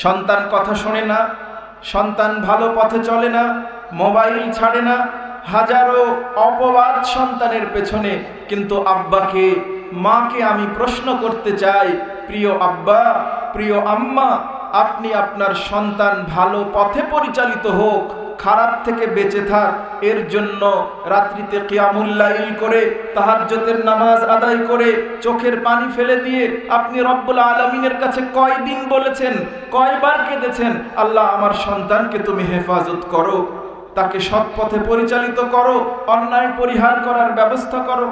সন্তান কথা শোনে না, সন্তান ভালো পথে চলে না, মোবাইল ছাড়ে না, হাজারো অপবাদ সন্তানের পেছনে। কিন্তু আব্বাকে, মাকে আমি প্রশ্ন করতে চাই, প্রিয় আব্বা, প্রিয় আম্মা, আপনি আপনার সন্তান ভালো পথে পরিচালিত হোক, খারাপ থেকে বেঁচে থাক, এর জন্য রাত্রিতে কিয়ামুল লাইল করে, তাহাজ্জুদের নামাজ আদায় করে, চোখের পানি ফেলে দিয়ে আপনি রব্বুল আলামিনের কাছে কয়দিন বলেছেন, কয়বার কেঁদেছেন, আল্লাহ আমার সন্তানকে তুমি হেফাজত করো, তাকে সৎ পথে পরিচালিত করো, অন্যায় পরিহার করার ব্যবস্থা করো?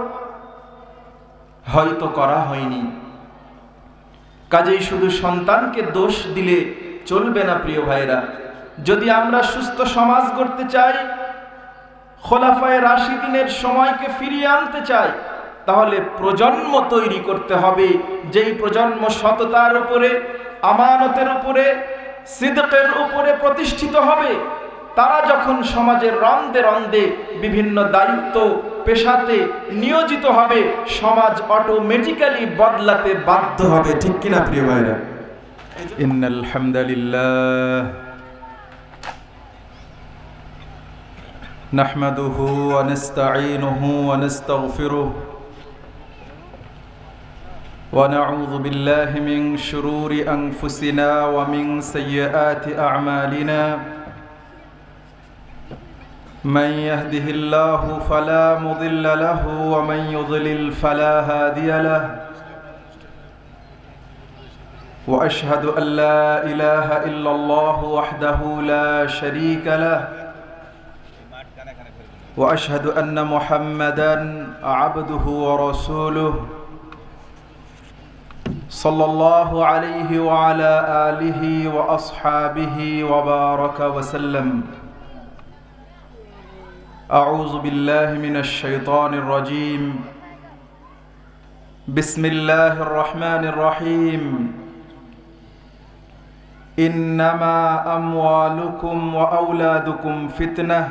হয়তো করা হয়নি। কাজেই শুধু সন্তানকে দোষ দিলে চলবে না প্রিয় ভাইরা। যদি আমরা সুস্থ সমাজ গড়তে চাই, খোলাফায়ে রাশিদিনের সময়কে ফিরিয়ে আনতে চাই, তাহলে প্রজন্ম তৈরি করতে হবে, যেই প্রজন্ম সততার উপরে, আমানতের উপরে, সিদকের উপরে প্রতিষ্ঠিত হবে। তারা যখন সমাজের রন্দে রন্দে বিভিন্ন দায়িত্ব পেশাতে নিয়োজিত হবে, সমাজ অটোমেটিক্যালি বদলাতে বাধ্য হবে। ঠিক কিনা প্রিয় ভাইরা? ইন্নাল হামদুলিল্লাহ নাহমাদুহু ওয়া নাস্তাঈনুহু ওয়া নাস্তাগফিরুহু ওয়া নাউযু বিল্লাহি মিন শুরুরি আনফুসিনা ওয়া মিন সাইয়্যাতি আ'মালিনা। من يهده الله فلا مضل له ومن يضلل فلا هادي له وأشهد أن لا إله إلا الله وحده لا شريك له وأشهد أن محمدا عبده ورسوله صلى الله عليه وعلى آله وأصحابه وبارك وسلم. أعوذ بالله من الشيطان الرجيم. بسم الله الرحمن الرحيم. إنما أموالكم وأولادكم فتنة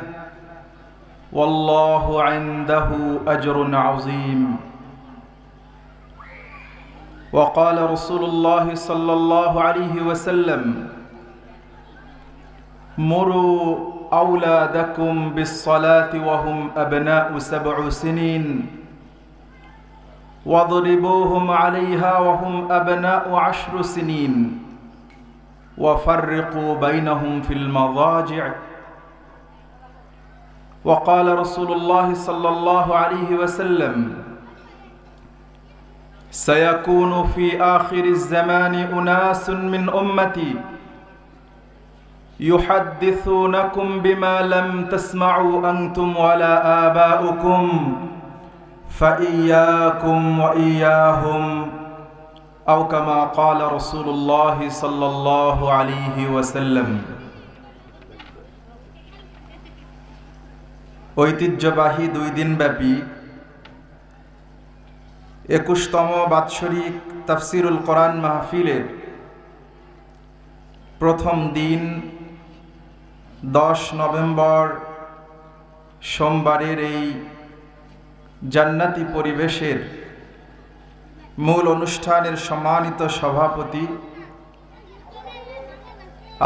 والله عنده أجر عظيم. وقال رسول الله صلى الله عليه وسلم: مروا أولادكم بالصلاة وهم أبناء 7 سنين واضربوهم عليها وهم أبناء 10 سنين وفرقوا بينهم في المضاجع. وقال رسول الله صلى الله عليه وسلم: سيكون في آخر الزمان أناس من أمتي يحدثونكم بما لم تسمعوا أنتم ولا آباؤكم فإياكم وإياهم أو كما قال رسول الله صلى الله عليه وسلم. ঐতিহ্যবাহী 2 দিনব্যাপী 21তম বাৎসরিক তাফসিরুল কোরআন মাহফিলের প্রথম দিন 10 নভেম্বর সোমবারের এই জান্নাতি পরিবেশের মূল অনুষ্ঠানের সম্মানিত সভাপতি,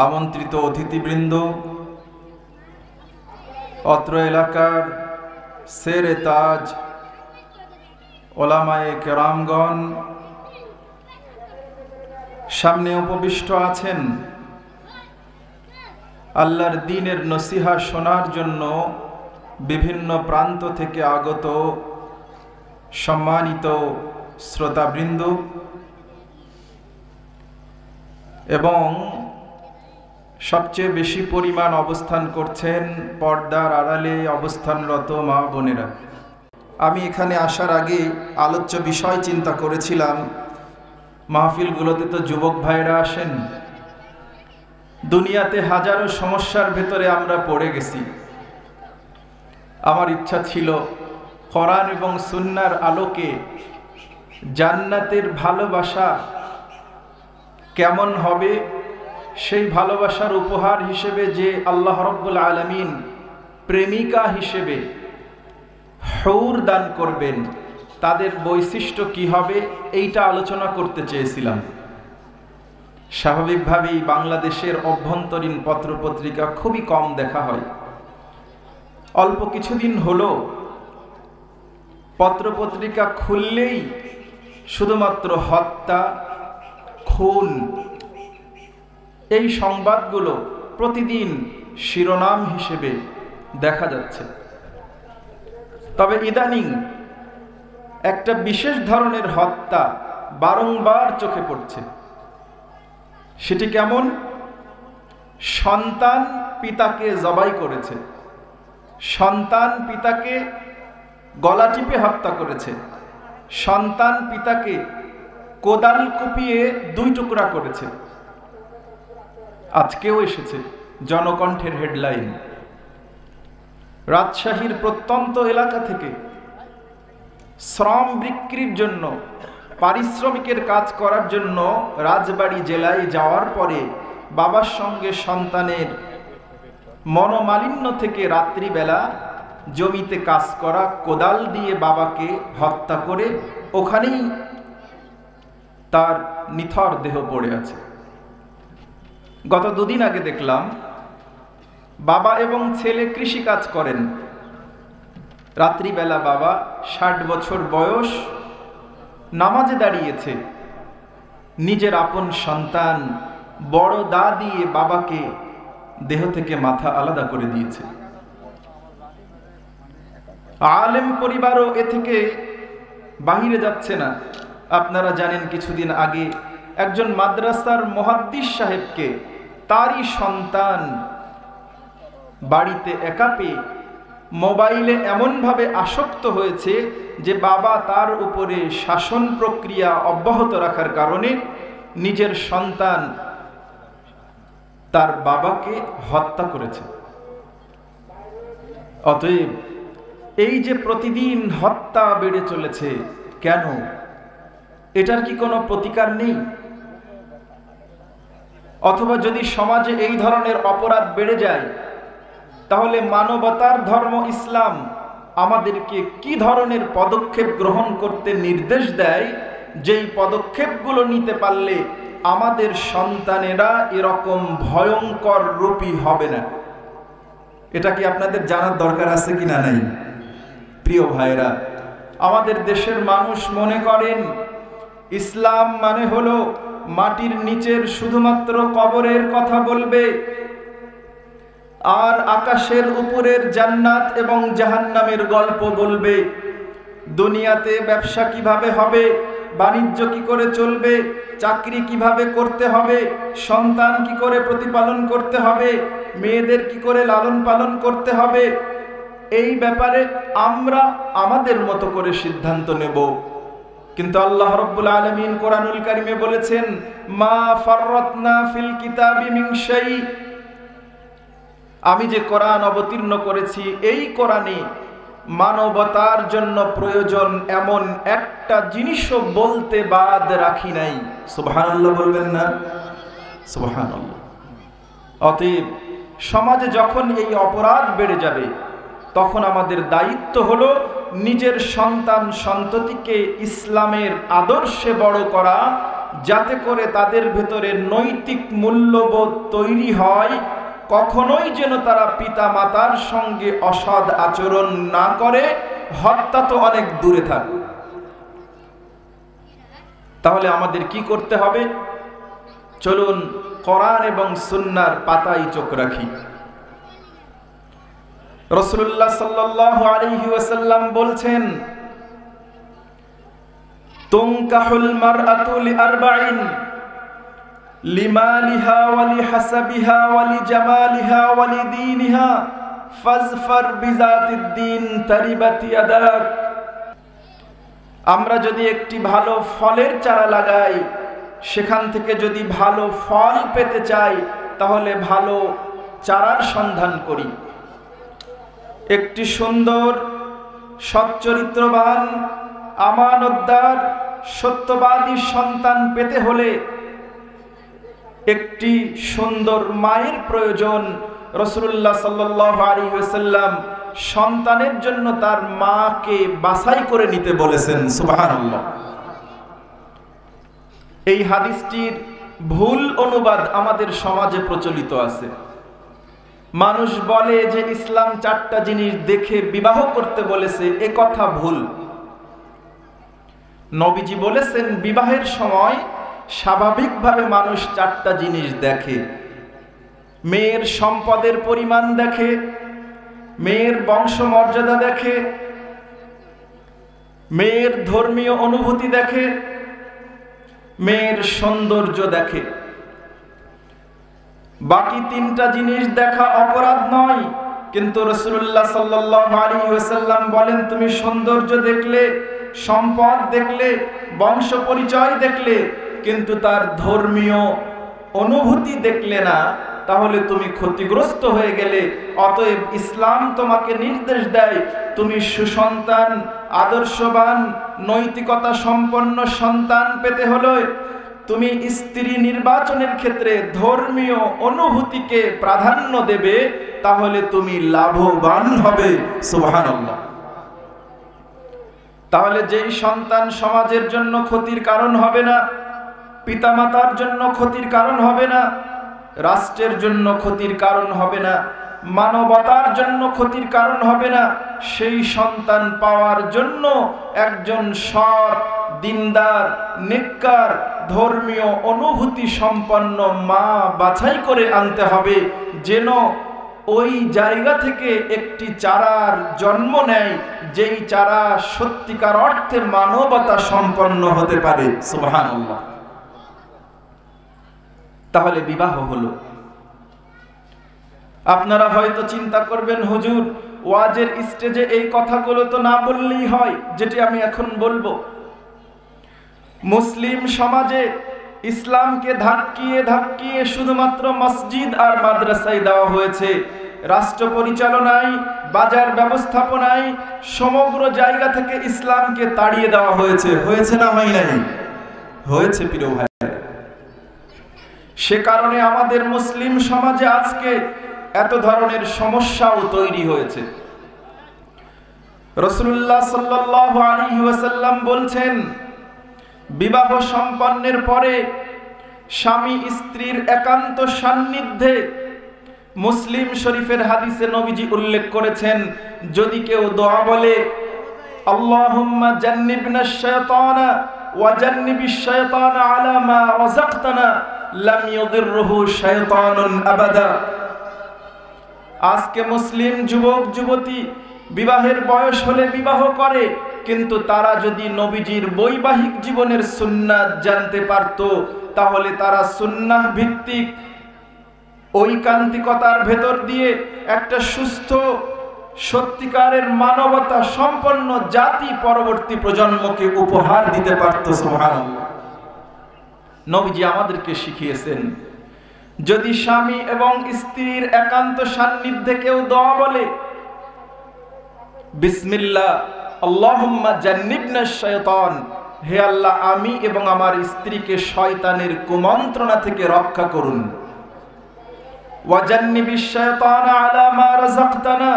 আমন্ত্রিত অতিথিবৃন্দ, অত্র এলাকার শেরে তাজ ওলামায়ে কেরামগণ, সামনে উপবিষ্ট আছেন আল্লাহর দ্বীনের নসিহা শোনার জন্য বিভিন্ন প্রান্ত থেকে আগত সম্মানিত শ্রোতাবৃন্দ এবং সবচেয়ে বেশি পরিমাণ অবস্থান করছেন পর্দার আড়ালে অবস্থানরত মা বোনেরা। আমি এখানে আসার আগে আলোচ্য বিষয় চিন্তা করেছিলাম, মাহফিলগুলোতে তো যুবক ভাইরা আসেন, দুনিয়াতে হাজারো সমস্যার ভেতরে আমরা পড়ে গেছি। আমার ইচ্ছা ছিল কোরআন এবং সুন্নাহর আলোকে জান্নাতের ভালোবাসা কেমন হবে, সেই ভালোবাসার উপহার হিসেবে যে আল্লাহ রাব্বুল আলামিন প্রেমিকা হিসেবে হুর দান করবেন, তাদের বৈশিষ্ট্য কি হবে, এইটা আলোচনা করতে চেয়েছিলাম। স্বাভাবিকভাবেই বাংলাদেশের অভ্যন্তরীণ পত্রপত্রিকা খুবই কম দেখা হয়। অল্প কিছুদিন হলো পত্রপত্রিকা খুললেই শুধুমাত্র হত্যা, খুন, এই সংবাদগুলো প্রতিদিন শিরোনাম হিসেবে দেখা যাচ্ছে। তবে ইদানিং একটা বিশেষ ধরনের হত্যা বারংবার চোখে পড়ছে। সেটি কেমন? সন্তান পিতাকে জবাই করেছে, সন্তান পিতাকে গলা টিপে হত্যা করেছে, সন্তান পিতাকে কোদাল কুপিয়ে 2 টুকরা করেছে। আজকেও এসেছে জনকণ্ঠের হেডলাইন। রাজশাহীর প্রত্যন্ত এলাকা থেকে শ্রম বিক্রির জন্য, পারিশ্রমিকের কাজ করার জন্য রাজবাড়ী জেলায় যাওয়ার পরে বাবার সঙ্গে সন্তানের মনোমালিন্য থেকে রাত্রিবেলা জমিতে কাজ করা কোদাল দিয়ে বাবাকে হত্যা করে ওখানেই তার নিথর দেহ পড়ে আছে। গত 2 দিন আগে দেখলাম বাবা এবং ছেলে কৃষি কাজ করেন। রাত্রিবেলা বাবা 60 বছর বয়স, নামাজে দাঁড়িয়েছে, নিজের আপন সন্তান বড় দা দিয়ে বাবাকে দেহ থেকে মাথা আলাদা করে দিয়েছে। আলেম পরিবারও এ থেকে বাহিরে যাচ্ছে না। আপনারা জানেন কিছুদিন আগে একজন মাদ্রাসার মুহাদ্দিস সাহেবকে তারই সন্তান বাড়িতে একা পেয়ে মোবাইলে এমনভাবে আসক্ত হয়েছে যে বাবা তার উপরে শাসন প্রক্রিয়া অব্যাহত রাখার কারণে নিজের সন্তান তার বাবাকে হত্যা করেছে। অতএব এই যে প্রতিদিন হত্যা বেড়ে চলেছে, কেন? এটার কি কোনো প্রতিকার নেই? অথবা যদি সমাজে এই ধরনের অপরাধ বেড়ে যায়, তাহলে মানবতার ধর্ম ইসলাম আমাদেরকে কি ধরনের পদক্ষেপ গ্রহণ করতে নির্দেশ দেয়, যেই পদক্ষেপগুলো নিতে পারলে আমাদের সন্তানেরা এরকম ভয়ঙ্কর রূপী হবে না? এটা কি আপনাদের জানার দরকার আছে কিনা নাই? প্রিয় ভাইরা, আমাদের দেশের মানুষ মনে করেন ইসলাম মানে হলো মাটির নিচের শুধুমাত্র কবরের কথা বলবে, আর আকাশের উপরের জান্নাত এবং জাহান্নামের গল্প বলবে। দুনিয়াতে ব্যবসা কিভাবে হবে, বাণিজ্য কি করে চলবে, চাকরি কিভাবে করতে হবে, সন্তান কি করে প্রতিপালন করতে হবে, মেয়েদের কি করে লালন পালন করতে হবে, এই ব্যাপারে আমরা আমাদের মতো করে সিদ্ধান্ত নেব। কিন্তু আল্লাহ রাব্বুল আলামিন কোরআনুল কারীমে বলেছেন, মা ফাররাতনা ফিল কিতাবি মিন শাই। আমি যে কোরআন অবতীর্ণ করেছি, এই কোরআনে মানবতার জন্য প্রয়োজন এমন একটা জিনিসও বলতে বাদ রাখি নাই। সুবহানাল্লাহ বলবেন না? সুবহানাল্লাহ। অতএব সমাজে যখন এই অপরাধ বেড়ে যাবে, তখন আমাদের দায়িত্ব হলো নিজের সন্তান সন্ততিকে ইসলামের আদর্শে বড় করা, যাতে করে তাদের ভেতরে নৈতিক মূল্যবোধ তৈরি হয়। কখনোই যেন তারা পিতা মাতার সঙ্গে অসৎ আচরণ না করে, হত্যা তো অনেক দূরে থাক। তাহলে আমাদের কি করতে হবে? চলুন কোরআন এবং সুন্নাহর পাতায় চোখ রাখি। রাসূলুল্লাহ সাল্লাল্লাহু আলাইহি ওয়াসাল্লাম বলছেন, তুনকাহুল মারআতু লিআরবাইন লিমালিহা ওয়া লিহাসাবিহা ওয়া লিজামালিহা ওয়া লিদীনিহা ফাজফার বিযাতিদ্দীন তারিবাত ইয়াদাক। আমরা যদি একটি ভালো ফলের চারা লাগাই, সেখান থেকে যদি ভালো ফল পেতে চাই, তাহলে ভালো চারার সন্ধান করি। একটি সুন্দর, সচ্চরিত্রবান, আমানতদার, সত্যবাদী সন্তান পেতে হলে একটি সুন্দর মায়ের প্রয়োজন। রাসূলুল্লাহ সাল্লাল্লাহু আলাইহি ওয়াসাল্লাম সন্তানের জন্য তার মাকে বাছাই করে নিতে বলেছেন। সুবহানাল্লাহ। এই হাদিসটির ভুল অনুবাদ আমাদের সমাজে প্রচলিত আছে। মানুষ বলে যে ইসলাম 4টা জিনিস দেখে বিবাহ করতে বলেছে, এ কথা ভুল। নবীজি বলেছেন বিবাহের সময় স্বাভাবিকভাবে মানুষ 4টা জিনিস দেখে। মেয়ের সম্পদের পরিমাণ দেখে, মেয়ের বংশমর্যাদা দেখে, মেয়ের ধর্মীয় অনুভূতি দেখে, মেয়ের সৌন্দর্য দেখে। বাকি 3টা জিনিস দেখা অপরাধ নয়, কিন্তু রাসূলুল্লাহ সাল্লাল্লাহু আলাইহি ওয়াসাল্লাম বলেন তুমি সৌন্দর্য দেখলে, সম্পদ দেখলে, বংশ পরিচয় দেখলে, কিন্তু তার ধর্মীয় অনুভূতি দেখলে না, তাহলে তুমি ক্ষতিগ্রস্ত হয়ে গেলে। অতএব ইসলাম তোমাকে নির্দেশ দেয় তুমি সুসন্তান, আদর্শবান, নৈতিকতা সম্পন্ন সন্তান পেতে হলে তুমি স্ত্রী নির্বাচনের ক্ষেত্রে ধর্মীয় অনুভূতিকে প্রাধান্য দেবে, তাহলে তুমি লাভবান হবে। সুবহানাল্লাহ। তাহলে যেই সন্তান সমাজের জন্য ক্ষতির কারণ হবে না, পিতামাতার জন্য ক্ষতির কারণ হবে না, রাষ্ট্রের জন্য ক্ষতির কারণ হবে না, মানবতার জন্য ক্ষতির কারণ হবে না, সেই সন্তান পাওয়ার জন্য একজন সৎ, দিনদার, নেককার, ধর্মীয় অনুভূতি সম্পন্ন মা বাছাই করে আনতে হবে, যেন ওই জায়গা থেকে একটি চারার জন্ম নেয়, যেই চারা সত্যিকার অর্থে মানবতা সম্পন্ন হতে পারে। সুবহানাল্লাহ। তাহলে বিবাহ হলো। আপনারা হয়তো চিন্তা করবেন হুজুর ওয়াজের স্টেজে এই কথাগুলো তো না বললেই হয়, যেটি আমি এখন বলবো। মুসলিম সমাজে ইসলামকে ধাক্কিয়ে ধাক্কিয়ে শুধুমাত্র মসজিদ আর মাদ্রাসায় দেওয়া হয়েছে। রাষ্ট্র পরিচালনায়, বাজার ব্যবস্থাপনায় সমগ্র জায়গা থেকে ইসলামকে তাড়িয়ে দেওয়া হয়েছে। হয়েছে না হয় নাই? হয়েছে প্রিয় ভাই। সে কারণে আমাদের মুসলিম সমাজে আজকে এত ধরনের সমস্যাও তৈরি হয়েছে। রাসূলুল্লাহ সাল্লাল্লাহু আলাইহি ওয়াসাল্লাম বলছেন বিবাহ সম্পন্নের পরে স্বামী স্ত্রীর একান্ত সান্নিধ্যে, মুসলিম শরীফের হাদিসে নবীজি উল্লেখ করেছেন যদি কেউ দোয়া বলে আল্লাহুম্মা জান্নিবনাশ শায়তানা ওয়া জান্নিবিশ শায়তানা আলা মা রাযাকতানা লাম ইউদিররুহু শায়তানুন আবাদা। আজকে মুসলিম যুবক যুবতী বিবাহের বয়স হলে বিবাহ করে, কিন্তু তারা যদি নবীজির বৈবাহিক জীবনের সুন্নাত জানতে পারত, তাহলে তারা সুন্নাহ ভিত্তিক ঐকান্তিকতার ভেতর দিয়ে একটা সুস্থ, সত্যিকারের মানবতা সম্পন্ন জাতি পরবর্তী প্রজন্মকে উপহার দিতে পারত। সুবহানাল্লাহ। নবীজি আমাদেরকে শিখিয়েছেন যদি স্বামী এবং স্ত্রীর একান্ত সান্নিধ্যে কেউ দোয়া বলে বিসমিল্লাহ আল্লাহুম্মা জান্নিবনাশ শায়তান, হে আল্লাহ আমি এবং আমার স্ত্রীকে শয়তানের কুমন্ত্রণা থেকে রক্ষা করুন, ওয়া জান্নিবিশ শায়তানা আলা মা রাযাকতানা,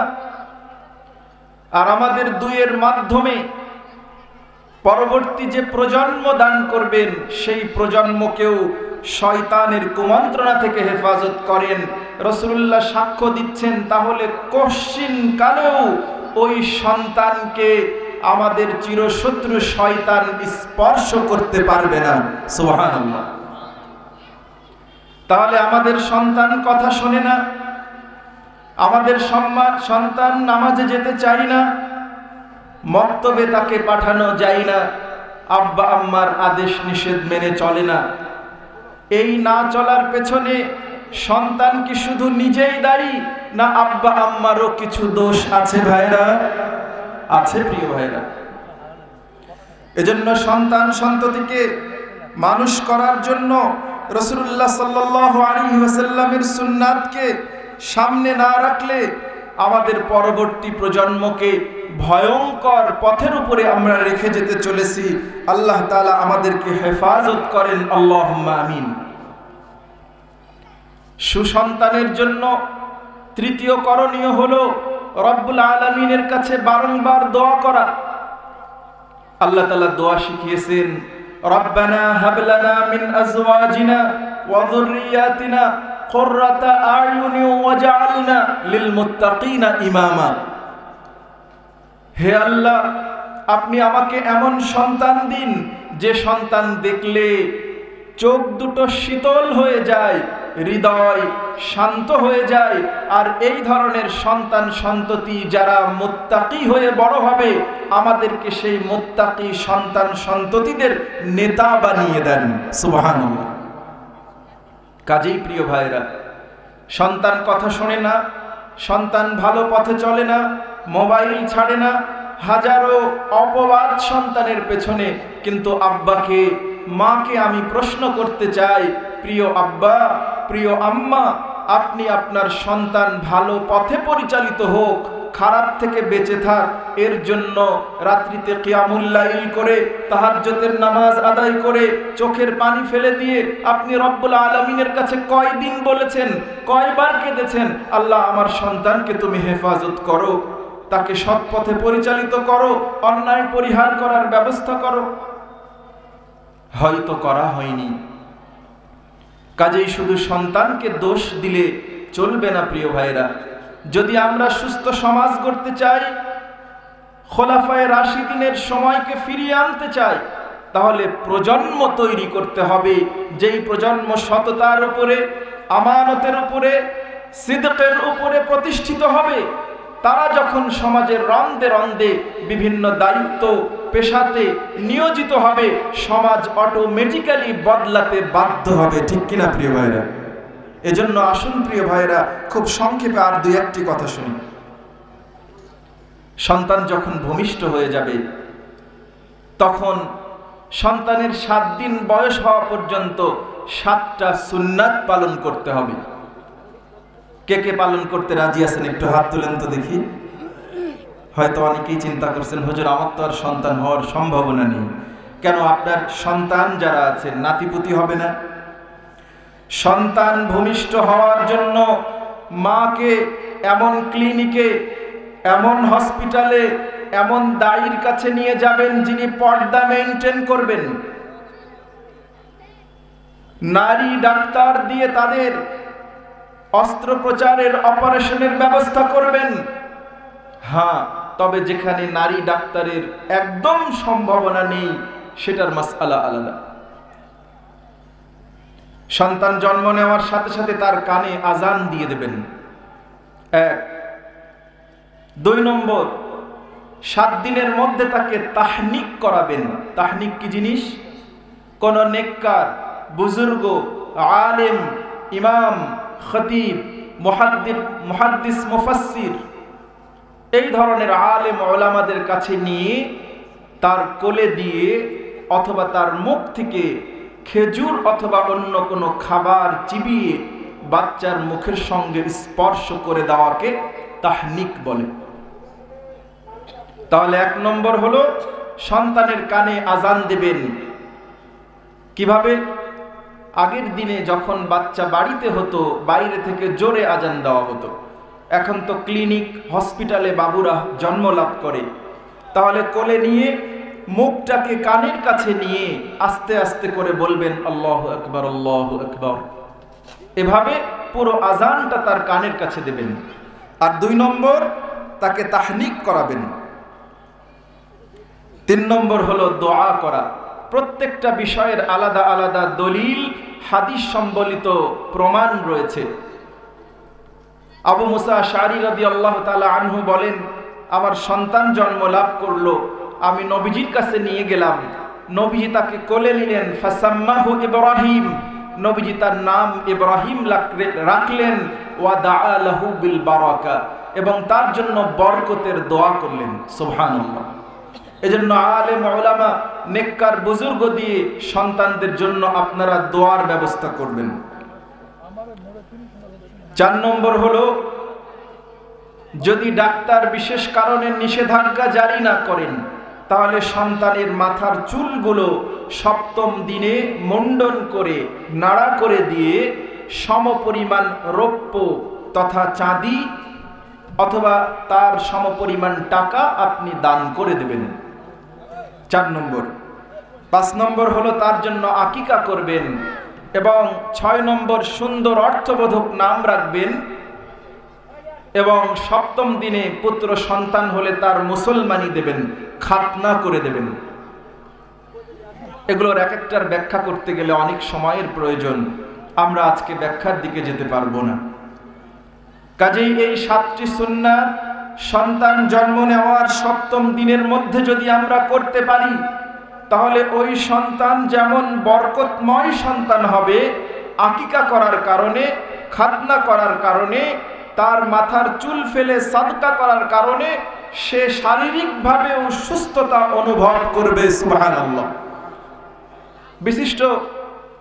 আর আমাদের দুইয়ের মাধ্যমে পরবর্তী যে প্রজন্ম দান করবেন সেই প্রজন্মকেও শয়তানের কুমন্ত্রণা থেকে হেফাজত করেন। রাসূলুল্লাহ সাক্ষ্য দিচ্ছেন তাহলে কশ্চিন কালেও ওই সন্তানকে আমাদের চিরশত্রু শয়তান স্পর্শ করতে পারবে না। সুবহানাল্লাহ। তাহলে আমাদের সন্তান কথা শোনে না, আমাদের সন্তান নামাজে যেতে চাই না, মক্তবে তাকে পাঠানো যায় না, আব্বা আম্মার আদেশ নিষেধ মেনে চলে না। এই না চলার পেছনে সন্তান কি শুধু নিজেই দায়ী, না আব্বা আম্মারও কিছু দোষ আছে ভাইরা? আছে প্রিয় ভাইরা। এজন্য সন্তান সন্ততিকে মানুষ করার জন্য রাসূলুল্লাহ সাল্লাল্লাহু আলাইহি ওয়াসাল্লামের সুন্নাতকে সামনে না রাখলে আমাদের পরবর্তী প্রজন্মকে ভয়ঙ্কর পথের উপরে আমরা রেখে যেতে চলেছি। আল্লাহ তাআলা আমাদেরকে হেফাজত করেন, আল্লাহুম্মা আমিন। সুসন্তানের জন্য তৃতীয় করণীয় হলো রব্বুল আলামিনের কাছে বারংবার দোয়া করা। আল্লাহ তাআলা দোয়া শিখিয়েছেন রব্বানা হাব লানা মিন আজওয়াজিনা ওয়া যুররিয়াতিনা কুররাতা আয়ুনি ওয়াজআলনা লিল মুত্তাকিনা ইমামা। হে আল্লাহ, আপনি আমাকে এমন সন্তান দিন যে সন্তান দেখলে চোখ দুটো শীতল হয়ে যায়, হৃদয় শান্ত হয়ে যায়, আর এই ধরনের সন্তান সন্ততি যারা মুত্তাকি হয়ে বড় হবে, আমাদেরকে সেই মুত্তাকি সন্তান সন্ততিদের নেতা বানিয়ে দেন। সুবহানাল্লাহ। কাজেই প্রিয় ভাইরা, সন্তান কথা শোনে না, সন্তান ভালো পথে চলে না, মোবাইল ছাড়ে না, হাজারো অপবাদ সন্তানের পেছনে, কিন্তু আব্বাকে মাকে আমি প্রশ্ন করতে চাই, প্রিয় আব্বা, প্রিয় আম্মা, আপনি আপনার সন্তান ভালো পথে পরিচালিত হোক, খারাপ থেকে বেঁচে থাক, এর জন্য রাত্রিতে কিয়ামুল লাইল করে, তাহাজ্জুদের নামাজ আদায় করে, চোখের পানি ফেলে দিয়ে আপনি রব্বুল আলামিনের কাছে কয়দিন বলেছেন, কয়বার কেঁদেছেন, আল্লাহ আমার সন্তানকে তুমি হেফাজত করো, তাকে সৎ পথে পরিচালিত করো, অন্যায় পরিহার করার ব্যবস্থা করো? হয়তো করা হয়নি। কাজেই শুধু সন্তানকে দোষ দিলে চলবে না প্রিয় ভাইরা। যদি আমরা সুস্থ সমাজ গড়তে চাই, খোলাফায়ে রাশিদিনের সময়কে ফিরিয়ে আনতে চাই, তাহলে প্রজন্ম তৈরি করতে হবে, যেই প্রজন্ম সততার উপরে, আমানতের উপরে, সিদকের উপরে প্রতিষ্ঠিত হবে। তারা যখন সমাজের রন্দে রন্দে বিভিন্ন দায়িত্ব পেশাতে নিয়োজিত হবে, সমাজ অটোমেটিক্যালি বদলাতে বাধ্য হবে। ঠিক কিনা প্রিয় ভাইরা? এজন্য আসুন প্রিয় ভাইরা, খুব সংক্ষেপে আর দুই একটি কথা শুনি। সন্তান যখন ভূমিষ্ঠ হয়ে যাবে, তখন সন্তানের 7 দিন বয়স হওয়া পর্যন্ত 7টা সুন্নাত পালন করতে হবে। কে কে পালন করতে রাজি আছেন? একটু হাত তুলেন তো দেখি। হয়তো অনেকেই চিন্তা করছেন, হুজুর আমার তো আর সন্তান হওয়ার সম্ভাবনা নেই। কেন? আপনার সন্তান যারা আছেন নাতিপুতি হবে না? সন্তান ভূমিষ্ঠ হওয়ার জন্য মাকে এমন ক্লিনিকে, এমন হসপিটালে, এমন দায়ীর কাছে নিয়ে যাবেন যিনি পর্দা মেইনটেইন করবেন। নারী ডাক্তার দিয়ে তাদের অস্ত্রোপচারের, অপারেশনের ব্যবস্থা করবেন। হ্যাঁ, তবে যেখানে নারী ডাক্তারের একদম সম্ভাবনা নেই, সেটার মাসআলা আলাদা। সন্তান জন্ম নেওয়ার সাথে সাথে তার কানে আজান দিয়ে দেবেন, 1। 2 নম্বর, 7 দিনের মধ্যে তাকে তাহনিক করাবেন। তাহনিক কি জিনিস? কোন নেককার, বুজুর্গ, আলেম, ইমাম, খতিব, মুহাদ্দিস, মুফাসসির, এই ধরনের আলেম ওলামাদের কাছে নিয়ে তার কোলে দিয়ে অথবা তার মুখ থেকে খেজুর অথবা অন্য কোনো খাবার চিবিয়ে বাচ্চার মুখের সঙ্গে স্পর্শ করে দেওয়াকে তাহনিক বলে। তাহলে 1 নম্বর হলো সন্তানের কানে আজান দেবেন। কিভাবে? আগের দিনে যখন বাচ্চা বাড়িতে হতো, বাইরে থেকে জোরে আজান দেওয়া হতো। এখন তো ক্লিনিক, হসপিটালে বাবুরা জন্ম লাভ করে। তাহলে কোলে নিয়ে মুখটাকে কানের কাছে নিয়ে আস্তে আস্তে করে বলবেন আল্লাহু আকবার, আল্লাহু আকবার। এভাবে পুরো আজানটা তার কানের কাছে দেবেন। আর 2 নম্বর, তাকে তাহনিক করাবেন। 3 নম্বর হলো দোয়া করা। প্রত্যেকটা বিষয়ের আলাদা আলাদা দলিল, হাদিস সম্বলিত প্রমাণ রয়েছে। আবু মুসা আশআরী রাদিয়াল্লাহু তাআলা আনহু বলেন, আমার সন্তান জন্ম লাভ করলো, আমি নবীজির কাছে নিয়ে গেলাম, নবীজি তাকে কোলে নিলেন, ফাসাম্মাহু ইব্রাহিম, নবীজি তার নাম ইব্রাহিম রাখলেন, ওয়া দাআ লাহু বিল বারাকা, এবং তার জন্য বরকতের দোয়া করলেন। সুবহানাল্লাহ। এজন্য আলেম ওলামা, নেককার, বুজুর্গ দিয়ে সন্তানদের জন্য আপনারা দোয়ার ব্যবস্থা করবেন। 4 নম্বর হলো, যদি ডাক্তার বিশেষ কারণে নিষেধাজ্ঞা জারি না করেন, তাহলে সন্তানের মাথার চুলগুলো 7ম দিনে মুন্ডন করে, নাড়া করে দিয়ে সমপরিমাণ রৌপ্য তথা চাঁদি অথবা তার সমপরিমাণ টাকা আপনি দান করে দেবেন। 4 নম্বর। 5 নম্বর হলো তার জন্য আকিকা করবেন, এবং 6 নম্বর সুন্দর অর্থবোধক নাম রাখবেন, এবং 7ম দিনে পুত্র সন্তান হলে তার মুসলমানি দেবেন, খাতনা করে দেবেন। এগুলোর এক একটার ব্যাখ্যা করতে গেলে অনেক সময়ের প্রয়োজন, আমরা আজকে ব্যাখ্যার দিকে যেতে পারবো না। কাজেই এই 7টি সুন্নাত সন্তান জন্ম নেওয়ার 7ম দিনের মধ্যে যদি আমরা করতে পারি, তাহলে ওই সন্তান যেমন বরকতময় সন্তান হবে, আকিকা করার কারণে, খাতনা করার কারণে, তার মাথার চুল ফেলে সাদকা করার কারণে সে শারীরিকভাবেও সুস্থতা অনুভব করবে। সুবহানাল্লাহ। বিশিষ্ট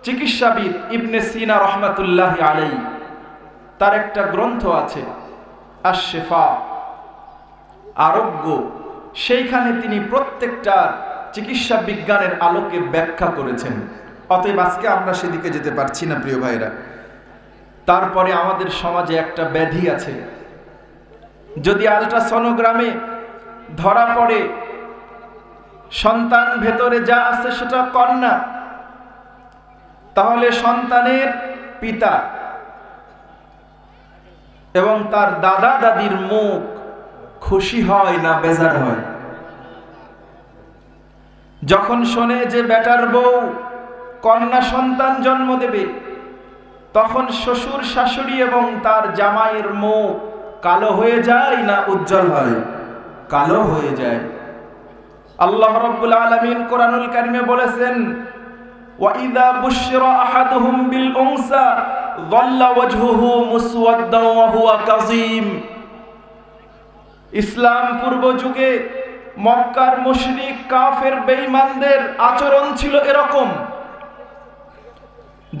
চিকিৎসাবিদ ইবনে সিনা রহমাতুল্লাহি আলাইহি, তার একটা গ্রন্থ আছে আশ-শিফা, আরোগ্য। সেইখানে তিনি প্রত্যেকটা চিকিৎসা বিজ্ঞানের আলোকে ব্যাখ্যা করেছেন। অতএব আজকে আমরা সেদিকে যেতে পারছি না প্রিয় ভাইরা। তারপরে আমাদের সমাজে একটা ব্যাধি আছে, যদি আলট্রাসনোগ্রামে ধরা পড়ে সন্তান ভেতরে যা আছে সেটা কন্যা, তাহলে সন্তানের পিতা এবং তার দাদা দাদির মুখ খুশি হয় না বেজার হয়? যখন শোনে যে বেটার বউ কন্যা সন্তান জন্ম দেবে, তখন শ্বশুর শাশুড়ি এবং তার জামাইয়ের মুখ কালো হয়ে যায় না উজ্জ্বল হয়? কালো হয়ে যায়। আল্লাহ রাব্বুল আলামিন কোরআনুল কারীমে বলেছেন, ওয়াইযা বুশিরা আহাদুহুম বিল উনসা যাল্লা ওয়াজহুহু মুসওয়াদ্দান ওয়া হুয়া কাযীম। ইসলাম পূর্ব যুগে মক্কার মুশরিক কাফের বেঈমানদের আচরণ ছিল এরকম।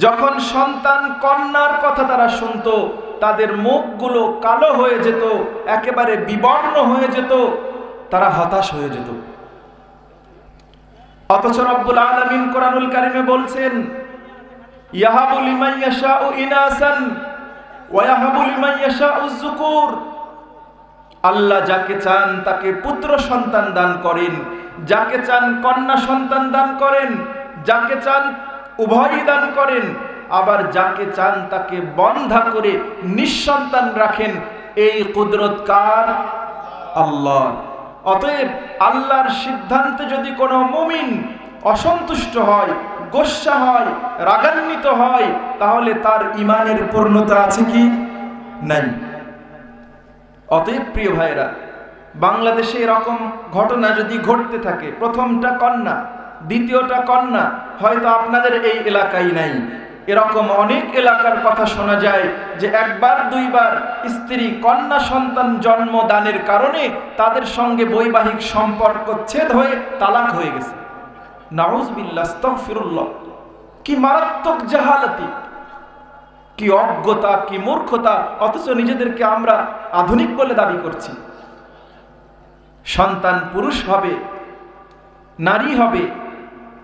যখন সন্তান কন্যার কথা তারা শুনতো, তাদের মুখগুলো কালো হয়ে যেত, একেবারে বিবর্ণ হয়ে যেত, তারা হতাশ হয়ে যেত। অথচ রব্বুল আলামিন কোরআনুল কারীমে বলছেন, ইয়াহাবু লিমান ইয়াশাউ ইনাসান ওয়া ইয়াহাবু লিমান ইয়াশাউ যুকুর। আল্লাহ যাকে চান তাকে পুত্র সন্তান দান করেন, যাকে চান কন্যা সন্তান দান করেন, যাকে চান উভয়ই দান করেন, আবার যাকে চান তাকে বন্ধা করে নিঃসন্তান রাখেন। এই কুদরত কার? আল্লাহর। অতএব আল্লাহর সিদ্ধান্তে যদি কোনো মুমিন অসন্তুষ্ট হয়, গোস্বা হয়, রাগান্বিত হয়, তাহলে তার ঈমানের পূর্ণতা আছে কি? নাই। অতএব প্রিয় ভাইরা, বাংলাদেশে এরকম ঘটনা যদি ঘটতে থাকে, প্রথমটা কন্যা, দ্বিতীয়টা কন্যা, হয়তো আপনাদের এই এলাকায় নাই, এরকম অনেক এলাকার কথা শোনা যায় যে একবার দুইবার স্ত্রী কন্যা সন্তান জন্মদানের কারণে তাদের সঙ্গে বৈবাহিক সম্পর্ক ছেদ হয়ে তালাক হয়ে গেছে। নাউযুবিল্লাহ, আস্তাগফিরুল্লাহ। কি মারাত্মক জাহালাতি, কি অজ্ঞতা, কি মূর্খতা! অথচ নিজেদেরকে আমরা আধুনিক বলে দাবি করছি। সন্তান পুরুষ হবে, নারী হবে,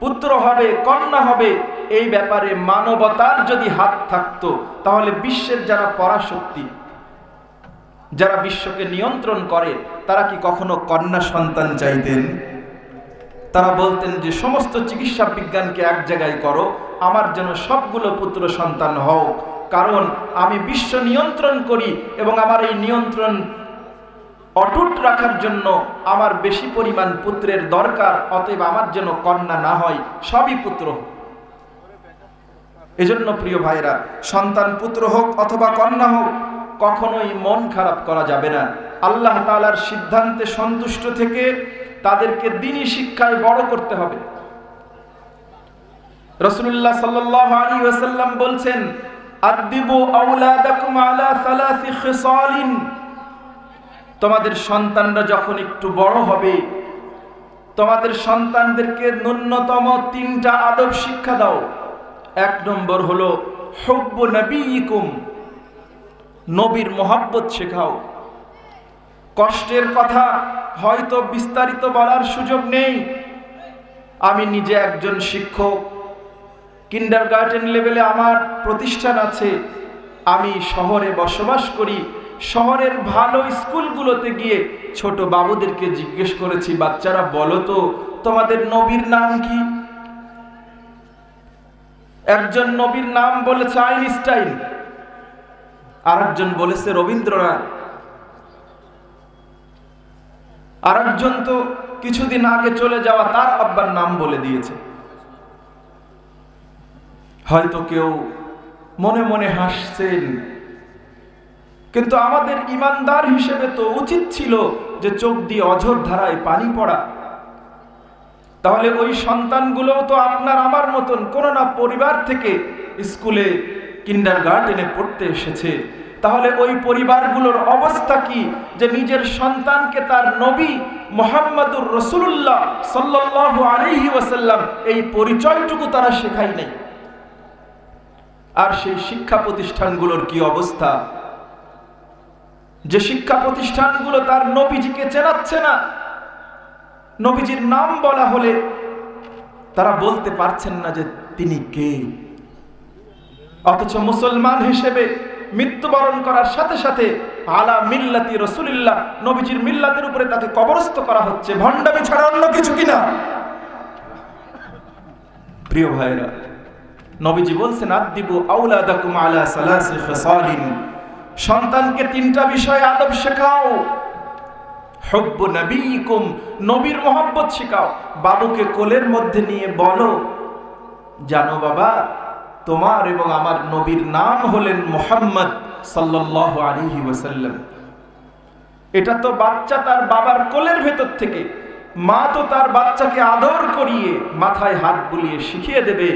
পুত্র হবে, কন্যা হবে, এই ব্যাপারে মানবতার যদি হাত থাকতো, তাহলে বিশ্বের যারা পরাশক্তি, যারা বিশ্বকে নিয়ন্ত্রণ করে, তারা কি কখনো কন্যা সন্তান চাইতেন? তারা বলতেন যে সমস্ত চিকিৎসা বিজ্ঞানকে এক জায়গায় করো, আমার যেন সবগুলো পুত্র সন্তান হোক, কারণ আমি বিশ্ব নিয়ন্ত্রণ করি এবং আমার এই নিয়ন্ত্রণ অটুট রাখার জন্য আমার বেশি পরিমাণ পুত্রের দরকার। অতএব আমার যেন কন্যা না হয়, সবই পুত্র হোক। এজন্য প্রিয় ভাইরা, সন্তান পুত্র হোক অথবা কন্যা হোক, কখনোই মন খারাপ করা যাবে না। আল্লাহ তাআলার সিদ্ধান্তে সন্তুষ্ট থেকে তাদেরকে দ্বীনি শিক্ষায় বড় করতে হবে। রাসূলুল্লাহ সাল্লাল্লাহু আলাইহি ওয়াসাল্লাম বলছেন, আদিবু আওলাদাকুম আলা সালাসি খিসালিন। তোমাদের সন্তানরা যখন একটু বড় হবে, তোমাদের সন্তানদেরকে ন্যূনতম 3টা আদব শিক্ষা দাও। 1 নম্বর হলো হুব্বু নবিয়িকুম, নবীর মহব্বত শেখাও। কষ্টের কথা হয়তো বিস্তারিত বলার সুযোগ নেই। আমি নিজে একজন শিক্ষক, কিন্ডারগার্টেন লেভেলে আমার প্রতিষ্ঠান আছে। আমি শহরে বসবাস করি। শহরের ভালো স্কুলগুলোতে গিয়ে ছোট বাবুদেরকে জিজ্ঞেস করেছি, বাচ্চারা বলো তো তোমাদের নবীর নাম কি? একজন নবীর নাম বলেছে আইনস্টাইন, আরেকজন বলেছে রবীন্দ্রনাথ, আরেকজন তো কিছুদিন আগে চলে যাওয়া তার আব্বার নাম বলে দিয়েছে। হয়তো কেউ মনে মনে হাসছেন, কিন্তু আমাদের ইমানদার হিসেবে তো উচিত ছিল যে চোখ দিয়ে অঝোর ধারায় পানি পড়া। তাহলে ওই সন্তানগুলোও তো আপনার আমার মতন কোনো না পরিবার থেকে স্কুলে কিন্ডারগার্টেনে পড়তে এসেছে। তাহলে ওই পরিবারগুলোর অবস্থা কি যে নিজের সন্তানকে তার নবী মুহাম্মদুর রাসূলুল্লাহ সাল্লাল্লাহু আলাইহি ওয়াসাল্লাম এই পরিচয়টুকু তারা শেখায় নাই। আর সেই শিক্ষা প্রতিষ্ঠানগুলোর কি অবস্থা, যে শিক্ষা প্রতিষ্ঠানগুলো তার নবীজিকে চেনাচ্ছে না। নবীজির নাম বলা হলে তারা বলতে পারছেন না যে তিনি কে, অথচ মুসলমান হিসেবে মৃত্যুবরণ করার সাথে সাথে আলা মিল্লাতি রাসূলিল্লাহ, নবীজির মিল্লাতের উপরে তাকে কবরস্থ করা হচ্ছে। ভণ্ডামি ছাড়া অন্য কিছু কিনা? প্রিয় ভাইরা, নবীজি বলছেন আদিবু আওলাদাকুম আলা সালাসি খিসালিন, সন্তানকে তিনটা বিষয় আদব শেখাও। হুব্বু নবীকুম, নবীর মহব্বত শেখাও। বাবুকে কোলের মধ্যে নিয়ে বলো, জানো বাবা, তোমার এবং আমার নবীর নাম হলেন মুহাম্মদ সাল্লাল্লাহু আলাইহি ওয়াসাল্লাম। এটা তো বাচ্চা তার বাবার কোলের ভেতর থেকে, মা তো তার বাচ্চাকে আদর করিয়ে মাথায় হাত বুলিয়ে শিখিয়ে দেবে।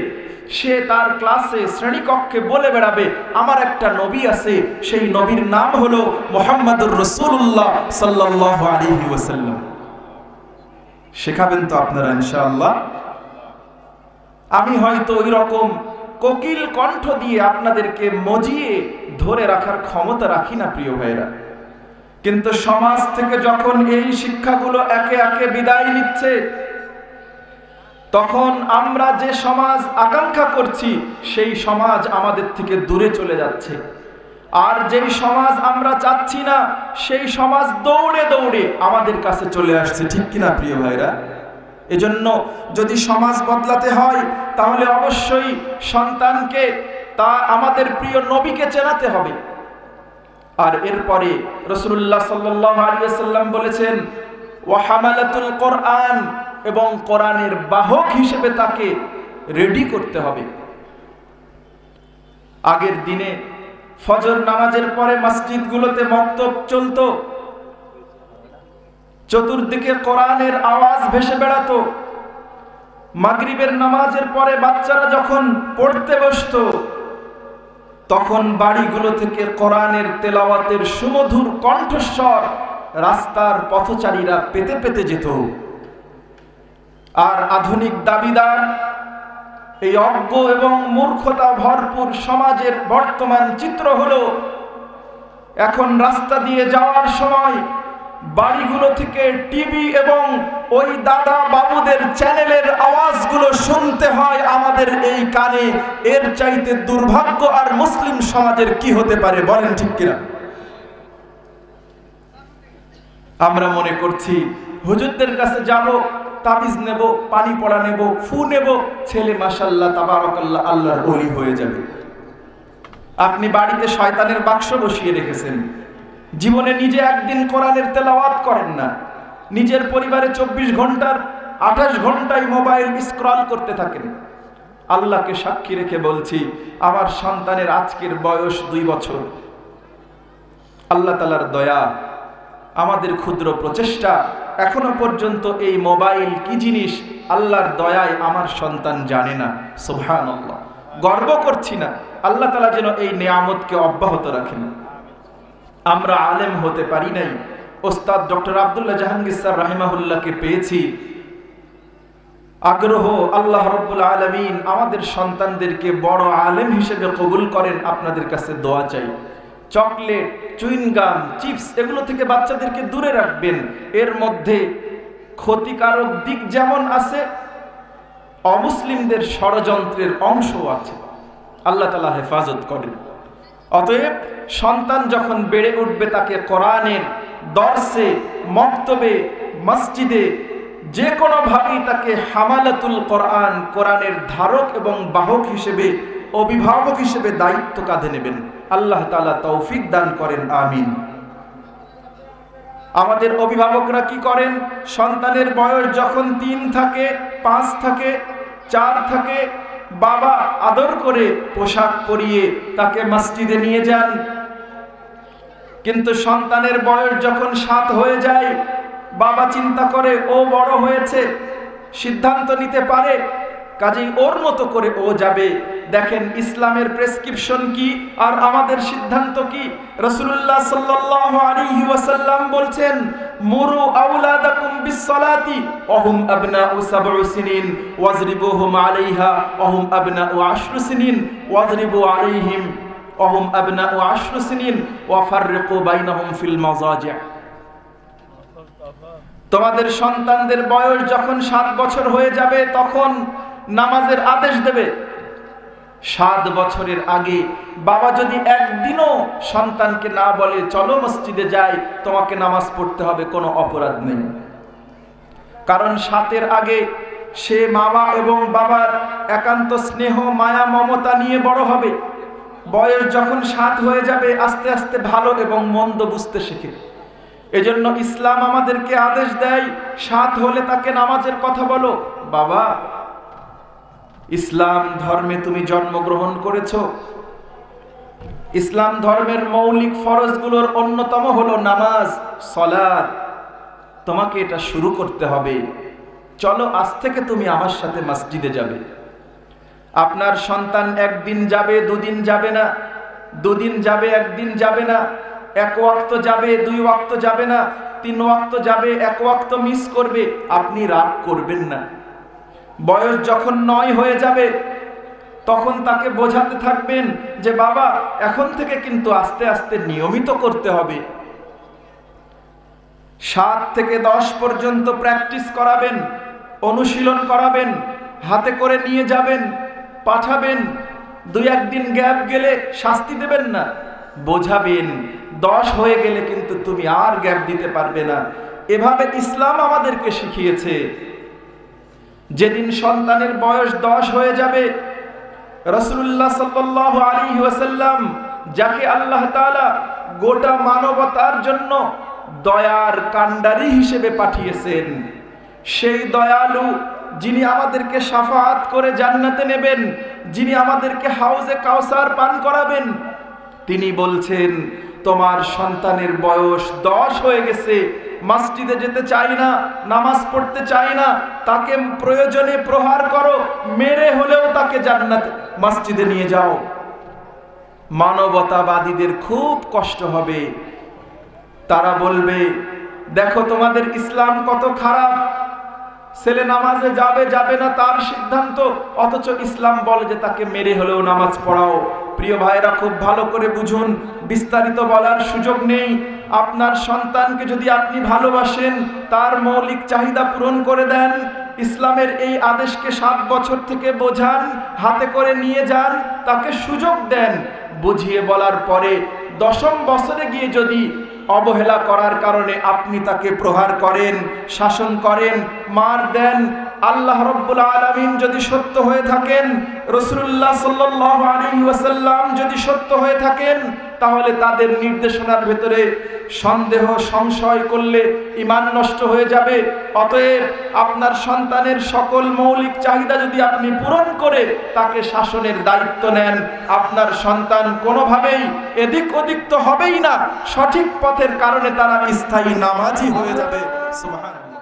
সে তার ক্লাসে শ্রেণীকক্ষে বলে বেড়াবে আমার একটা নবী আছে, সেই নবীর নাম হলো মুহাম্মদুর রাসূলুল্লাহ সাল্লাল্লাহু আলাইহি ওয়াসাল্লাম। শেখাবেন তো আপনারা ইনশাআল্লাহ? আমি হয়তো ওই রকম কোকিল কণ্ঠ দিয়ে আপনাদেরকে মজিয়ে ধরে রাখার ক্ষমতা রাখি না প্রিয় ভাইরা, কিন্তু সমাজ থেকে যখন এই শিক্ষাগুলো একে একে বিদায় নিচ্ছে, তখন আমরা যে সমাজ আকাঙ্ক্ষা করছি সেই সমাজ আমাদের থেকে দূরে চলে যাচ্ছে। আর যেই সমাজ আমরা চাচ্ছি না সেই সমাজ দৌড়ে দৌড়ে আমাদের কাছে চলে আসছে। ঠিক কিনা প্রিয় ভাইরা? এজন্য যদি সমাজ বদলাতে হয় তাহলে অবশ্যই সন্তানকে তা আমাদের প্রিয় নবীকে চেনাতে হবে। আর এরপরে রাসূলুল্লাহ সাল্লাল্লাহু আলাইহি ওয়াসাল্লাম বলেছেন ওয়া হামালাতুল কোরআন, এবং কোরআনের বাহক হিসেবে তাকে রেডি করতে হবে। আগের দিনে ফজর নামাজের পরে মসজিদগুলোতে মক্তব চলতো, চতুর্দিকে কোরআনের আওয়াজ ভেসে বেড়াতো। মাগরিবের নামাজের পরে বাচ্চারা যখন পড়তে বসতো, তখন বাড়িগুলো থেকে কোরআনের তেলাওয়াতের সুমধুর কণ্ঠস্বর রাস্তার পথচারীরা পেতে পেতে যেত। আর আধুনিক দাবিদার এই অজ্ঞ এবং মূর্খতা ভরপুর সমাজের বর্তমান চিত্র হলো, এখন রাস্তা দিয়ে যাওয়ার সময় বাড়িগুলো থেকে টিভি এবং ওই দাদা বাবুদের চ্যানেলের আওয়াজগুলো শুনতে হয় আমাদের এই কানে। এর চাইতে দুর্ভাগ্য আর মুসলিম সমাজের কি হতে পারে বলেন ঠিক কিনা? আমরা মনে করছি হুজুরদের কাছে যাব, তাবিজ নেব, পানি পড়া নেব, ফু নেব, ছেলে মাশাআল্লাহ তাবারাকাল্লাহ আল্লাহর ওলি হয়ে যাবে। আপনি বাড়িতে শয়তানের বাক্স বসিয়ে রেখেছেন, জীবনে নিজে একদিন কোরআনের তেলাওয়াত করেন না, নিজের পরিবারে 24 ঘন্টার 28 ঘন্টায় মোবাইল স্ক্রল করতে থাকেন। আল্লাহকে সাক্ষী রেখে বলছি, আমার সন্তানের আজকের বয়স 2 বছর। আল্লাহ তাআলার দয়া, আমাদের ক্ষুদ্র প্রচেষ্টা, এখনো পর্যন্ত এই মোবাইল কি জিনিস আল্লাহর দয়ায় আমার সন্তান জানে না। সুবহানাল্লাহ, গর্ব করছি না। আল্লাহ তাআলা যেন এই নিয়ামতকে অব্যাহত রাখেন। আমরা আলেম হতে পারি নাই, ওস্তাদ ডক্টর আব্দুল্লাহ জাহাঙ্গীর স্যার রাহিমাহুল্লাহকে পেয়েছি। আগ্রহ, আল্লাহ রাব্বুল আলামিন আমাদের সন্তানদেরকে বড় আলেম হিসেবে কবুল করেন। আপনাদের কাছে দোয়া চাই। চকলেট, চুইংগাম, চিপস এগুলো থেকে বাচ্চাদেরকে দূরে রাখবেন। এর মধ্যে ক্ষতিকারক দিক যেমন আছে, অমুসলিমদের ষড়যন্ত্রের অংশও আছে। আল্লাহ তাআলা হেফাজত করেন। অতএব সন্তান যখন বেড়ে উঠবে তাকে কোরআনের দর্সে, মক্তবে, মসজিদে যে কোনোভাবেই তাকে হামালাতুল কোরআন, কোরআনের ধারক এবং বাহক হিসেবে, অভিভাবক হিসেবে দায়িত্ব কাঁধে নেবেন। আল্লাহ তাআলা তৌফিক দান করেন, আমিন। আমাদের অভিভাবকরা কি করেন? সন্তানের বয়স যখন 3 থাকে, 5 থাকে, 4 থাকে, বাবা আদর করে পোশাক পরিয়ে তাকে মসজিদে নিয়ে যান। কিন্তু সন্তানের বয়স যখন 7 হয়ে যায়, বাবা চিন্তা করে ও বড় হয়েছে, সিদ্ধান্ত নিতে পারে, কাজেই ওর মতো করে ও যাবে। দেখেন ইসলামের প্রেসক্রিপশন কি আর আমাদের সিদ্ধান্ত কি। রাসূলুল্লাহ সাল্লাল্লাহু আলাইহি ওয়াসাল্লাম বলছেন, মুরু আওলাদাকুম বিসসালাতি ওয়া হুম আবনাউ 7 সিনিন ওয়াজরিবুহুম আলাইহা ওয়া হুম আবনাউ 10 সিনিন ওয়াজরিবু আলাইহিম ওয়া হুম আবনাউ 10 সিনিন ওয়া ফাররিকু বাইনাহুম ফিল মাযাজি'। তোমাদের সন্তানদের বয়স যখন 7 বছর হয়ে যাবে তখন নামাজের আদেশ দেবে। 7 বছরের আগে বাবা যদি একদিনও সন্তানকে না বলে চলো মসজিদে যাই, তোমাকে নামাজ পড়তে হবে, কোনো অপরাধ নেই। কারণ 7-এর আগে সে মা এবং বাবার একান্ত স্নেহ, মায়া, মমতা নিয়ে বড় হবে। বয়স যখন 7 হয়ে যাবে আস্তে আস্তে ভালো এবং মন্দ বুঝতে শেখে। এজন্য ইসলাম আমাদেরকে আদেশ দেয়, 7 হলে তাকে নামাজের কথা বলো। বাবা, ইসলাম ধর্মে তুমি জন্মগ্রহণ করেছো, ইসলাম ধর্মের মৌলিক ফরজগুলোর অন্যতম হলো নামাজ, সালাত। তোমাকে এটা শুরু করতে হবে। চলো আজ থেকে তুমি আমার সাথে মসজিদে যাবে। আপনার সন্তান একদিন যাবে, 2 দিন যাবে না, 2 দিন যাবে, একদিন যাবে না, 1 ওয়াক্ত যাবে, 2 ওয়াক্ত যাবে না, 3 ওয়াক্ত যাবে, 1 ওয়াক্ত মিস করবে, আপনি রাগ করবেন না। বয়স যখন 9 হয়ে যাবে তখন তাকে বোঝাতে থাকবেন যে বাবা এখন থেকে কিন্তু আস্তে আস্তে নিয়মিত করতে হবে। 7 থেকে 10 পর্যন্ত প্র্যাকটিস করাবেন, অনুশীলন করাবেন, হাতে করে নিয়ে যাবেন, পাঠাবেন। 2-1 দিন গ্যাপ গেলে শাস্তি দেবেন না, বোঝাবেন। 10 হয়ে গেলে কিন্তু তুমি আর গ্যাপ দিতে পারবে না। এভাবে ইসলাম আমাদেরকে শিখিয়েছে। যেদিন সন্তানের বয়স 10 হয়ে যাবে, রাসূলুল্লাহ সাল্লাল্লাহু আলাইহি ওয়াসাল্লাম, যাকে আল্লাহ তাআলা গোটা মানবতার জন্য দয়ার কান্ডারি হিসেবে পাঠিয়েছেন, সেই দয়ালু যিনি আমাদেরকে শাফাআত করে জান্নাতে নেবেন, যিনি আমাদেরকে হাউজে কাউসার পান করাবেন, তিনি বলছেন তোমার সন্তানের বয়স 10 হয়ে গেছে, মসজিদে যেতে চাই না, নামাজ পড়তে চাই না, তাকে প্রয়োজনে প্রহার করো, মেরে হলেও তাকে জান্নাতে মসজিদে নিয়ে যাও। মানবতাবাদীদের খুব কষ্ট হবে। তারা বলবে দেখো তোমাদের ইসলাম কত খারাপ, ছেলে নামাজে যাবে যাবে না তার সিদ্ধান্ত, অথচ ইসলাম বলে যে তাকে মেরে হলেও নামাজ পড়াও। প্রিয় ভাইরা, খুব ভালো করে বুঝুন, বিস্তারিত বলার সুযোগ নেই। আপনার সন্তানকে যদি আপনি ভালোবাসেন, তার মৌলিক চাহিদা পূরণ করে দেন, ইসলামের এই আদেশকে 7 বছর থেকে বোঝান, হাতে করে নিয়ে যান, তাকে সুযোগ দেন। বুঝিয়ে বলার পরে 10ম বছরে গিয়ে যদি অবহেলা করার কারণে আপনি তাকে প্রহার করেন, শাসন করেন, মার দেন, আল্লাহ রাব্বুল আলামিন যদি সত্য হয়ে থাকেন, রাসূলুল্লাহ সাল্লাল্লাহু আলাইহি ওয়াসাল্লাম যদি সত্য হয়ে থাকেন, তাহলে তাদের নির্দেশনার ভেতরে সন্দেহ, সংশয় করলে ঈমান নষ্ট হয়ে যাবে। অতএব আপনার সন্তানের সকল মৌলিক চাহিদা যদি আপনি পূরণ করে তাকে শাসনের দায়িত্ব নেন, আপনার সন্তান কোনোভাবেই এদিক ওদিক তো হবেই না, সঠিক পথের কারণে তারা স্থায়ী নামাজি হয়ে যাবে। সুবহানাল্লাহ।